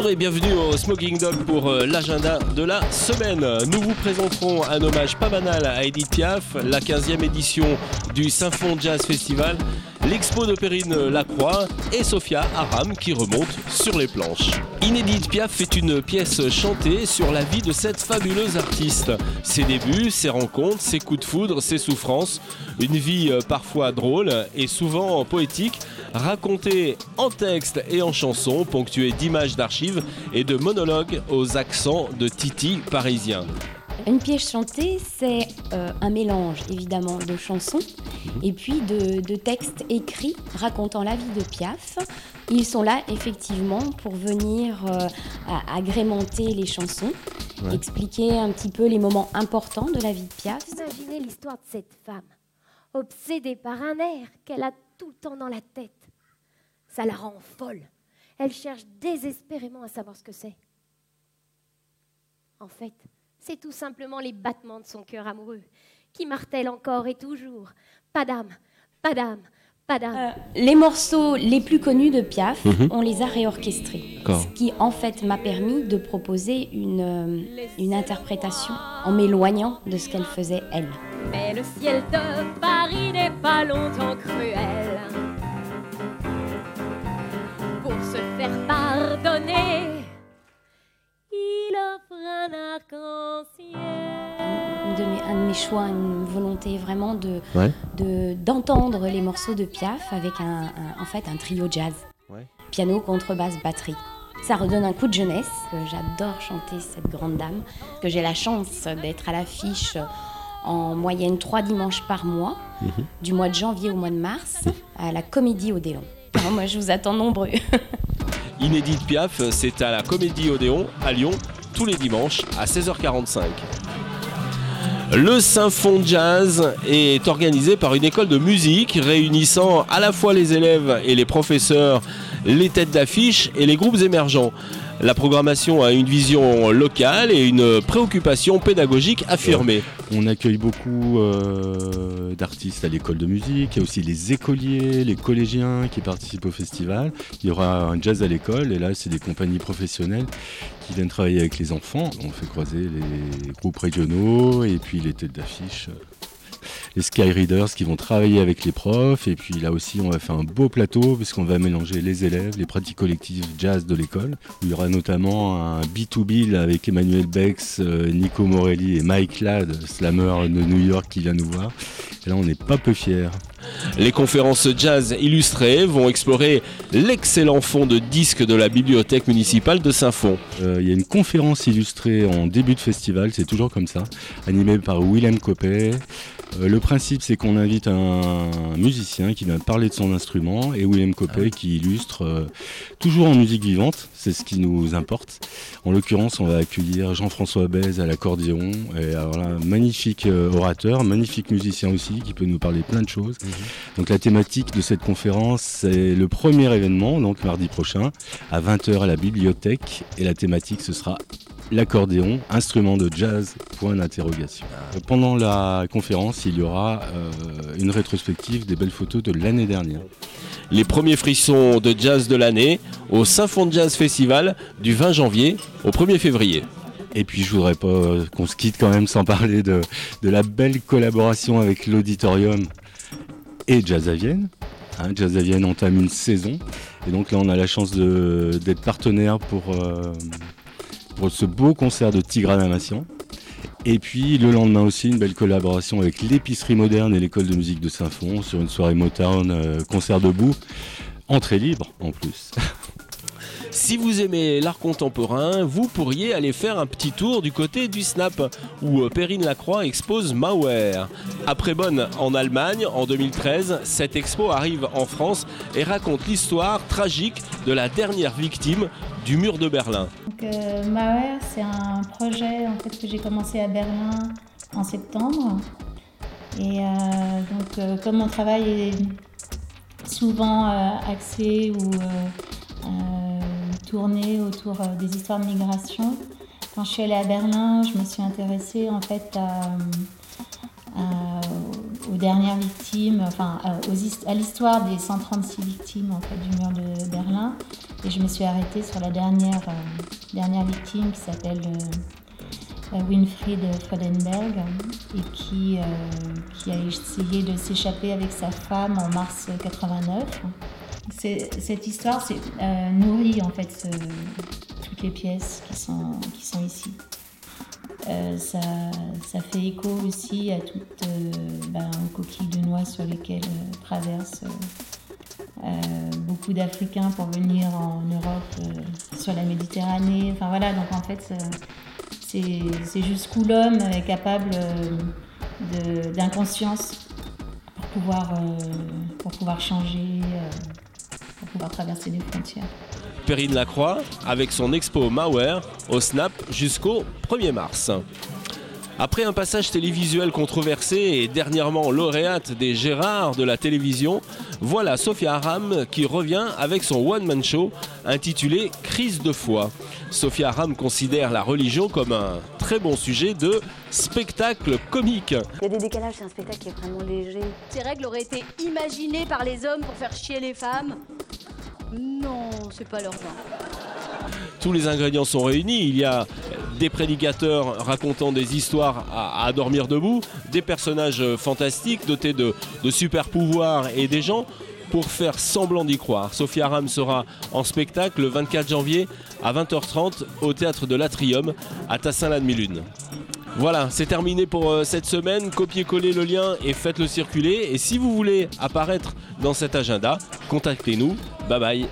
Bonjour et bienvenue au Smoking Dog pour l'agenda de la semaine. Nous vous présenterons un hommage pas banal à Édith Piaf, la 15e édition du Saint-Fond Jazz Festival, l'expo de Perrine Lacroix et Sophia Aram qui remonte sur les planches. Inédite Piaf fait une pièce chantée sur la vie de cette fabuleuse artiste. Ses débuts, ses rencontres, ses coups de foudre, ses souffrances, une vie parfois drôle et souvent poétique, racontée en texte et en chanson, ponctuée d'images d'archives et de monologues aux accents de Titi parisien. Une pièce chantée, c'est un mélange évidemment de chansons et puis de textes écrits racontant la vie de Piaf. Ils sont là effectivement pour venir agrémenter les chansons, expliquer un petit peu les moments importants de la vie de Piaf. Imaginez l'histoire de cette femme, obsédée par un air qu'elle a tout le temps dans la tête. Ça la rend folle. Elle cherche désespérément à savoir ce que c'est. En fait, c'est tout simplement les battements de son cœur amoureux qui martèlent encore et toujours. Pas d'âme, pas d'âme, pas d'âme. Les morceaux les plus connus de Piaf, on les a réorchestrés. Ce qui en fait m'a permis de proposer une interprétation en m'éloignant de ce qu'elle faisait elle. Mais le ciel de Paris n'est pas longtemps cruel. Pour se faire pardonner, il offre un arc-en-ciel. Un de mes choix, une volonté vraiment d'entendre les morceaux de Piaf avec en fait un trio jazz. Piano, contrebasse, batterie. Ça redonne un coup de jeunesse. J'adore chanter cette grande dame. Que j'ai la chance d'être à l'affiche en moyenne 3 dimanches par mois, du mois de janvier au mois de mars, à la Comédie Odéon. Alors moi, je vous attends nombreux. Inédite Piaf, c'est à la Comédie Odéon à Lyon, tous les dimanches à 16h45. Le Saint-Fond Jazz est organisé par une école de musique réunissant à la fois les élèves et les professeurs, les têtes d'affiche et les groupes émergents. La programmation a une vision locale et une préoccupation pédagogique affirmée. On accueille beaucoup d'artistes à l'école de musique. Il y a aussi les écoliers, les collégiens qui participent au festival. Il y aura un jazz à l'école et là c'est des compagnies professionnelles qui viennent travailler avec les enfants. On fait croiser les groupes régionaux et puis les têtes d'affiche. Les Skyreaders qui vont travailler avec les profs et puis là aussi on va faire un beau plateau puisqu'on va mélanger les élèves, les pratiques collectives jazz de l'école. Il y aura notamment un B2B avec Emmanuel Bex, Nico Morelli et Mike Ladd, slammer de New York qui vient nous voir. Et là on n'est pas peu fiers. Les conférences jazz illustrées vont explorer l'excellent fonds de disques de la bibliothèque municipale de Saint-Fond. Il y a une conférence illustrée en début de festival, c'est toujours comme ça, animée par Willem Copé. Le principe, c'est qu'on invite un musicien qui vient parler de son instrument et Willem Copé qui illustre toujours en musique vivante, c'est ce qui nous importe. En l'occurrence, on va accueillir Jean-François Bèze à l'accordéon, et alors là, magnifique orateur, magnifique musicien aussi qui peut nous parler plein de choses. Donc la thématique de cette conférence, c'est le premier événement, donc mardi prochain, à 20h à la bibliothèque, et la thématique, ce sera l'accordéon, instrument de jazz, point d'interrogation. Pendant la conférence, il y aura une rétrospective des belles photos de l'année dernière. Les premiers frissons de jazz de l'année au Saint-Fond Jazz Festival du 20 janvier au 1er février. Et puis je voudrais pas qu'on se quitte quand même sans parler de la belle collaboration avec l'Auditorium et Jazz à Vienne. Jazz à Vienne entame une saison et donc là on a la chance d'être partenaire pour ce beau concert de Tigran Amassian. Et puis le lendemain aussi, une belle collaboration avec l'épicerie moderne et l'école de musique de Saint-Fond sur une soirée Motown, concert debout, entrée libre en plus. Si vous aimez l'art contemporain, vous pourriez aller faire un petit tour du côté du Snap, où Perrine Lacroix expose Mauer. Après Bonn en Allemagne, en 2013, cette expo arrive en France et raconte l'histoire tragique de la dernière victime du mur de Berlin. Mauer, c'est un projet en fait, que j'ai commencé à Berlin en septembre. Et comme mon travail est souvent axé ou tourné autour des histoires de migration, quand je suis allée à Berlin, je me suis intéressée en fait aux dernières victimes, enfin à l'histoire des 136 victimes en fait, du mur de Berlin. Et je me suis arrêtée sur la dernière victime qui s'appelle Winfried Freudenberg et qui a essayé de s'échapper avec sa femme en mars 89. Cette histoire nourrit en fait toutes les pièces qui sont ici. Ça fait écho aussi à toutes coquilles de noix sur lesquelles traversent beaucoup d'Africains pour venir en Europe sur la Méditerranée. Enfin voilà, donc en fait c'est jusqu'où l'homme est capable d'inconscience pour pouvoir changer, pour pouvoir traverser les frontières. Perrine Lacroix avec son expo Mauer au Snap jusqu'au 1er mars. Après un passage télévisuel controversé et dernièrement lauréate des Gérards de la télévision, voilà Sophia Aram qui revient avec son one-man show intitulé « Crise de foi ». Sophia Aram considère la religion comme un très bon sujet de spectacle comique. Il y a des décalages, c'est un spectacle qui est vraiment léger. Ces règles auraient été imaginées par les hommes pour faire chier les femmes. Non, c'est pas leur genre. Tous les ingrédients sont réunis. Il y a des prédicateurs racontant des histoires à dormir debout, des personnages fantastiques dotés de super pouvoirs et des gens pour faire semblant d'y croire. Sophia Aram sera en spectacle le 24 janvier à 20h30 au Théâtre de l'Atrium à Tassin-la-Demi-Lune. Voilà, c'est terminé pour cette semaine. Copiez-collez le lien et faites-le circuler. Et si vous voulez apparaître dans cet agenda, contactez-nous. Bye bye.